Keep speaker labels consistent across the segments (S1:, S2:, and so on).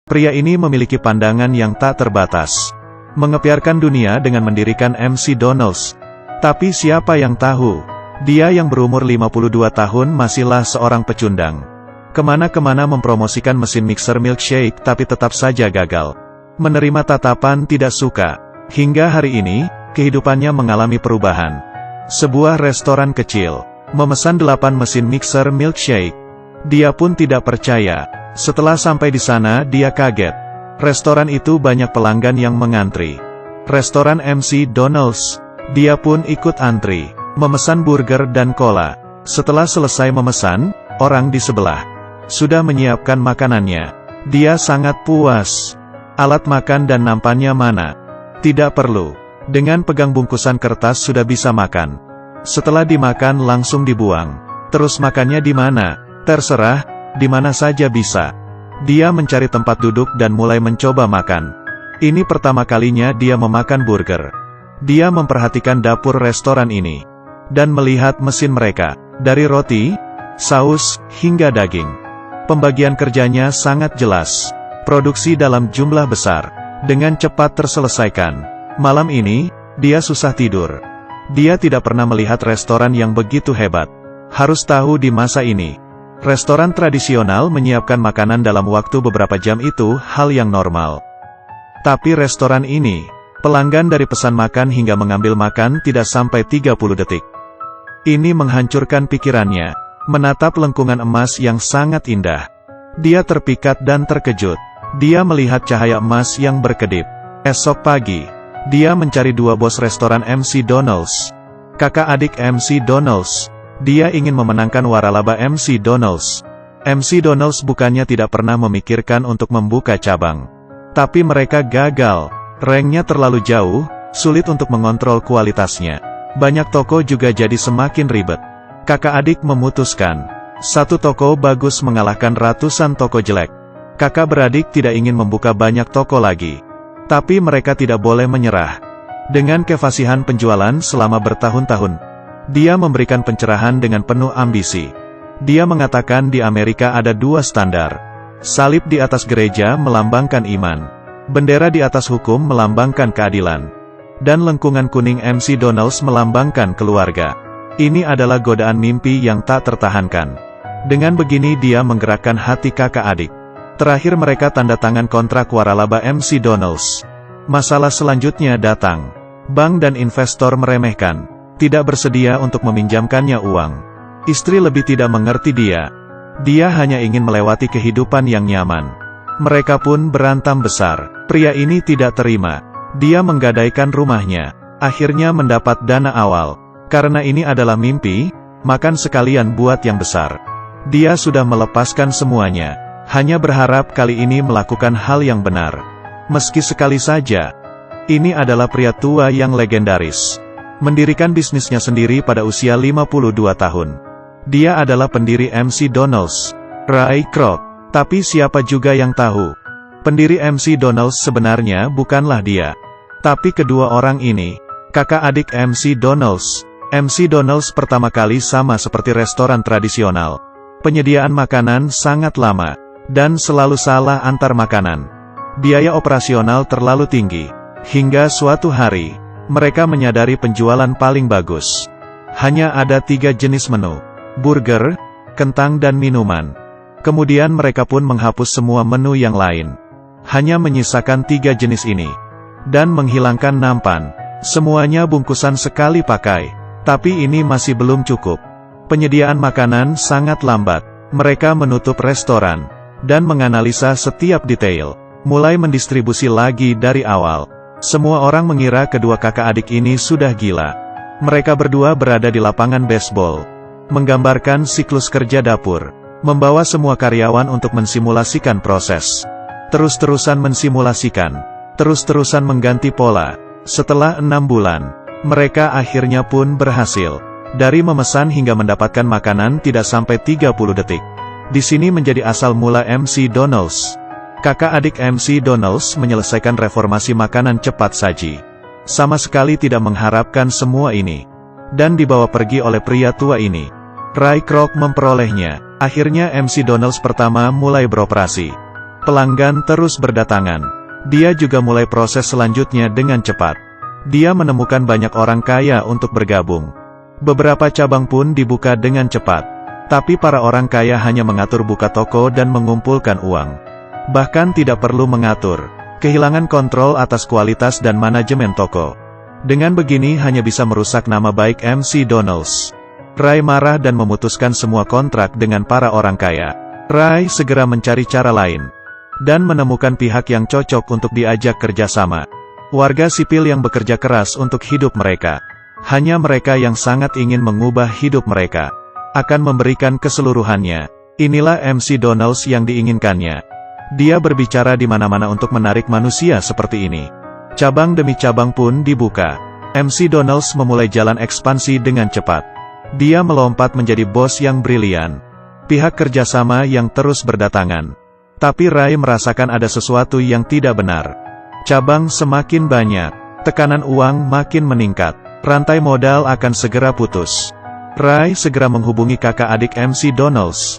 S1: Pria ini memiliki pandangan yang tak terbatas. Mengepiarkan dunia dengan mendirikan MC Donald's. Tapi siapa yang tahu? Dia yang berumur 52 tahun masihlah seorang pecundang. Kemana-kemana mempromosikan mesin mixer milkshake tapi tetap saja gagal. Menerima tatapan tidak suka. Hingga hari ini, kehidupannya mengalami perubahan. Sebuah restoran kecil memesan 8 mesin mixer milkshake. Dia pun tidak percaya. Setelah sampai di sana, dia kaget. Restoran itu banyak pelanggan yang mengantri. Restoran MC Donald's. Dia pun ikut antri, memesan burger dan cola. Setelah selesai memesan, orang di sebelah sudah menyiapkan makanannya. Dia sangat puas. Alat makan dan nampannya mana? Tidak perlu. Dengan pegang bungkusan kertas sudah bisa makan. Setelah dimakan langsung dibuang. Terus makannya di mana? Terserah, di mana saja bisa. Dia mencari tempat duduk dan mulai mencoba makan. Ini pertama kalinya dia memakan burger. Dia memperhatikan dapur restoran ini. Dan melihat mesin mereka. Dari roti, saus, hingga daging. Pembagian kerjanya sangat jelas. Produksi dalam jumlah besar. Dengan cepat terselesaikan. Malam ini, dia susah tidur. Dia tidak pernah melihat restoran yang begitu hebat. Harus tahu di masa ini. Restoran tradisional menyiapkan makanan dalam waktu beberapa jam itu hal yang normal. Tapi restoran ini, pelanggan dari pesan makan hingga mengambil makan tidak sampai 30 detik. Ini menghancurkan pikirannya, menatap lengkungan emas yang sangat indah. Dia terpikat dan terkejut. Dia melihat cahaya emas yang berkedip. Esok pagi, dia mencari dua bos restoran MC Donald's. Kakak adik MC Donald's. Dia ingin memenangkan waralaba MC Donald's. MC Donald's bukannya tidak pernah memikirkan untuk membuka cabang. Tapi mereka gagal. Ranknya terlalu jauh, sulit untuk mengontrol kualitasnya. Banyak toko juga jadi semakin ribet. Kakak adik memutuskan. Satu toko bagus mengalahkan ratusan toko jelek. Kakak beradik tidak ingin membuka banyak toko lagi. Tapi mereka tidak boleh menyerah. Dengan kefasihan penjualan selama bertahun-tahun, dia memberikan pencerahan dengan penuh ambisi. Dia mengatakan di Amerika ada dua standar. Salib di atas gereja melambangkan iman. Bendera di atas hukum melambangkan keadilan. Dan lengkungan kuning MC Donald's melambangkan keluarga. Ini adalah godaan mimpi yang tak tertahankan. Dengan begini dia menggerakkan hati kakak adik. Terakhir mereka tanda tangan kontrak waralaba MC Donald's. Masalah selanjutnya datang. Bank dan investor meremehkan. Tidak bersedia untuk meminjamkannya uang. Istri lebih tidak mengerti dia. Dia hanya ingin melewati kehidupan yang nyaman. Mereka pun berantam besar. Pria ini tidak terima. Dia menggadaikan rumahnya. Akhirnya mendapat dana awal. Karena ini adalah mimpi, makan sekalian buat yang besar. Dia sudah melepaskan semuanya. Hanya berharap kali ini melakukan hal yang benar. Meski sekali saja. Ini adalah pria tua yang legendaris. Mendirikan bisnisnya sendiri pada usia 52 tahun. Dia adalah pendiri MC Donald's, Ray Kroc. Tapi siapa juga yang tahu? Pendiri MC Donald's sebenarnya bukanlah dia. Tapi kedua orang ini, kakak adik MC Donald's. MC Donald's pertama kali sama seperti restoran tradisional. Penyediaan makanan sangat lama, dan selalu salah antar makanan. Biaya operasional terlalu tinggi. Hingga suatu hari, mereka menyadari penjualan paling bagus. Hanya ada 3 jenis menu. Burger, kentang dan minuman. Kemudian mereka pun menghapus semua menu yang lain. Hanya menyisakan 3 jenis ini. Dan menghilangkan nampan. Semuanya bungkusan sekali pakai. Tapi ini masih belum cukup. Penyediaan makanan sangat lambat. Mereka menutup restoran. Dan menganalisa setiap detail. Mulai mendistribusi lagi dari awal. Semua orang mengira kedua kakak adik ini sudah gila. Mereka berdua berada di lapangan baseball. Menggambarkan siklus kerja dapur. Membawa semua karyawan untuk mensimulasikan proses. Terus-terusan mensimulasikan. Terus-terusan mengganti pola. Setelah 6 bulan, mereka akhirnya pun berhasil. Dari memesan hingga mendapatkan makanan tidak sampai 30 detik. Di sini menjadi asal mula MC Donald's. Kakak adik MC Donald's menyelesaikan reformasi makanan cepat saji. Sama sekali tidak mengharapkan semua ini. Dan dibawa pergi oleh pria tua ini. Ray Kroc memperolehnya. Akhirnya MC Donald's pertama mulai beroperasi. Pelanggan terus berdatangan. Dia juga mulai proses selanjutnya dengan cepat. Dia menemukan banyak orang kaya untuk bergabung. Beberapa cabang pun dibuka dengan cepat. Tapi para orang kaya hanya mengatur buka toko dan mengumpulkan uang. Bahkan tidak perlu mengatur. Kehilangan kontrol atas kualitas dan manajemen toko. Dengan begini hanya bisa merusak nama baik MC Donald's. Ray marah dan memutuskan semua kontrak dengan para orang kaya. Ray segera mencari cara lain. Dan menemukan pihak yang cocok untuk diajak kerjasama. Warga sipil yang bekerja keras untuk hidup mereka. Hanya mereka yang sangat ingin mengubah hidup mereka. Akan memberikan keseluruhannya. Inilah MC Donald's yang diinginkannya. Dia berbicara di mana-mana untuk menarik manusia seperti ini. Cabang demi cabang pun dibuka. MC Donald's memulai jalan ekspansi dengan cepat. Dia melompat menjadi bos yang brilian. Pihak kerjasama yang terus berdatangan. Tapi Ray merasakan ada sesuatu yang tidak benar. Cabang semakin banyak. Tekanan uang makin meningkat. Rantai modal akan segera putus. Ray segera menghubungi kakak adik MC Donald's.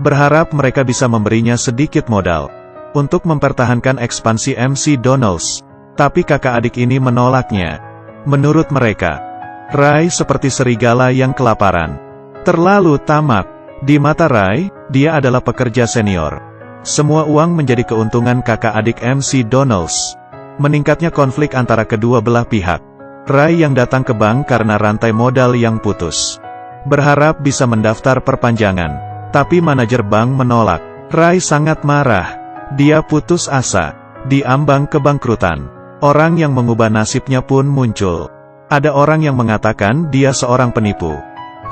S1: Berharap mereka bisa memberinya sedikit modal. Untuk mempertahankan ekspansi MC Donald's. Tapi kakak adik ini menolaknya. Menurut mereka, Ray seperti serigala yang kelaparan. Terlalu tamak. Di mata Ray, dia adalah pekerja senior. Semua uang menjadi keuntungan kakak adik MC Donald's. Meningkatnya konflik antara kedua belah pihak. Ray yang datang ke bank karena rantai modal yang putus. Berharap bisa mendaftar perpanjangan. Tapi manajer bank menolak. Ray sangat marah. Dia putus asa. Di ambang kebangkrutan. Orang yang mengubah nasibnya pun muncul. Ada orang yang mengatakan dia seorang penipu.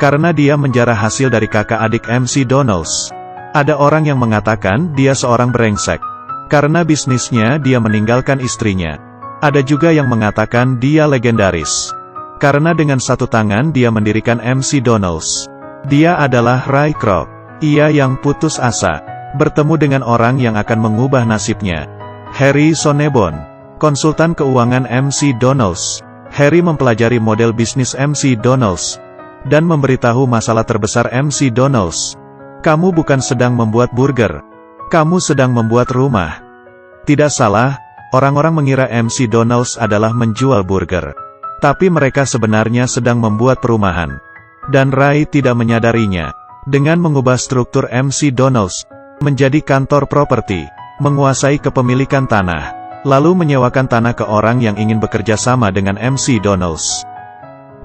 S1: Karena dia menjarah hasil dari kakak adik MC Donald's. Ada orang yang mengatakan dia seorang brengsek. Karena bisnisnya dia meninggalkan istrinya. Ada juga yang mengatakan dia legendaris. Karena dengan satu tangan dia mendirikan MC Donald's. Dia adalah Ray Kroc. Ia yang putus asa. Bertemu dengan orang yang akan mengubah nasibnya. Harry Sonneborn, konsultan keuangan MC Donald's. Harry mempelajari model bisnis MC Donald's. Dan memberitahu masalah terbesar MC Donald's. Kamu bukan sedang membuat burger. Kamu sedang membuat rumah. Tidak salah, orang-orang mengira MC Donald's adalah menjual burger. Tapi mereka sebenarnya sedang membuat perumahan. Dan Ray tidak menyadarinya. Dengan mengubah struktur MC Donald's menjadi kantor properti, menguasai kepemilikan tanah, lalu menyewakan tanah ke orang yang ingin bekerja sama dengan MC Donald's.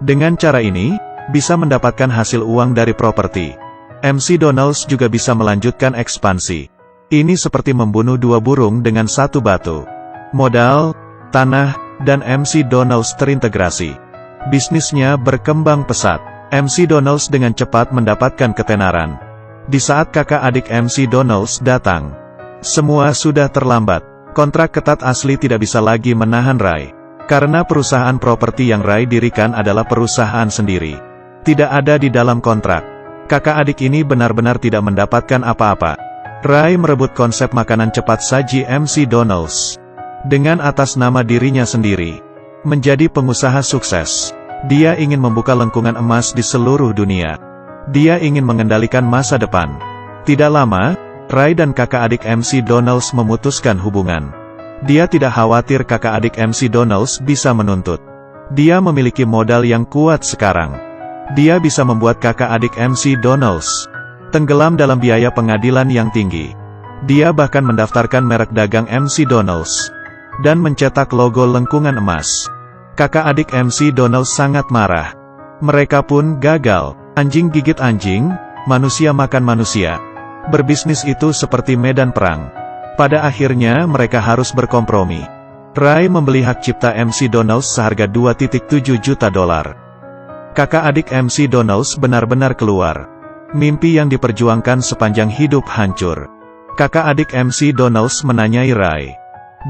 S1: Dengan cara ini, bisa mendapatkan hasil uang dari properti. MC Donald's juga bisa melanjutkan ekspansi. Ini seperti membunuh dua burung dengan satu batu. Modal, tanah, dan MC Donald's terintegrasi. Bisnisnya berkembang pesat. MC Donald's dengan cepat mendapatkan ketenaran. Di saat kakak adik MC Donald's datang, semua sudah terlambat. Kontrak ketat asli tidak bisa lagi menahan Ray. Karena perusahaan properti yang Ray dirikan adalah perusahaan sendiri. Tidak ada di dalam kontrak. Kakak adik ini benar-benar tidak mendapatkan apa-apa. Ray merebut konsep makanan cepat saji MC Donald's. Dengan atas nama dirinya sendiri. Menjadi pengusaha sukses. Dia ingin membuka lengkungan emas di seluruh dunia. Dia ingin mengendalikan masa depan. Tidak lama, Ray dan kakak adik MC Donald's memutuskan hubungan. Dia tidak khawatir kakak adik MC Donald's bisa menuntut. Dia memiliki modal yang kuat sekarang. Dia bisa membuat kakak adik MC Donald's tenggelam dalam biaya pengadilan yang tinggi. Dia bahkan mendaftarkan merek dagang MC Donald's dan mencetak logo lengkungan emas. Kakak adik MC Donald's sangat marah. Mereka pun gagal. Anjing gigit anjing, manusia makan manusia. Berbisnis itu seperti medan perang. Pada akhirnya mereka harus berkompromi. Ray membeli hak cipta MC Donald's seharga $2.7 juta. Kakak adik MC Donald's benar-benar keluar. Mimpi yang diperjuangkan sepanjang hidup hancur. Kakak adik MC Donald's menanyai Ray.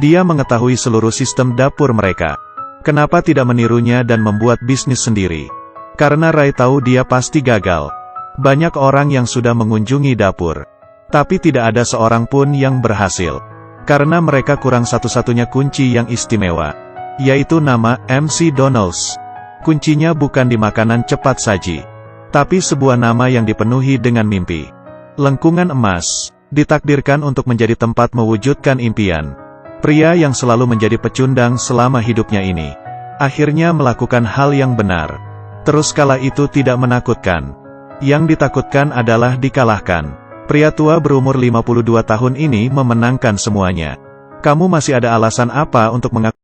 S1: Dia mengetahui seluruh sistem dapur mereka. Kenapa tidak menirunya dan membuat bisnis sendiri? Karena Ray tahu dia pasti gagal. Banyak orang yang sudah mengunjungi dapur. Tapi tidak ada seorang pun yang berhasil. Karena mereka kurang satu-satunya kunci yang istimewa. Yaitu nama MC Donald's. Kuncinya bukan di makanan cepat saji. Tapi sebuah nama yang dipenuhi dengan mimpi. Lengkungan emas. ditakdirkan untuk menjadi tempat mewujudkan impian. Pria yang selalu menjadi pecundang selama hidupnya ini, akhirnya melakukan hal yang benar. Terus kala itu tidak menakutkan. Yang ditakutkan adalah dikalahkan. Pria tua berumur 52 tahun ini memenangkan semuanya. Kamu masih ada alasan apa untuk mengaku?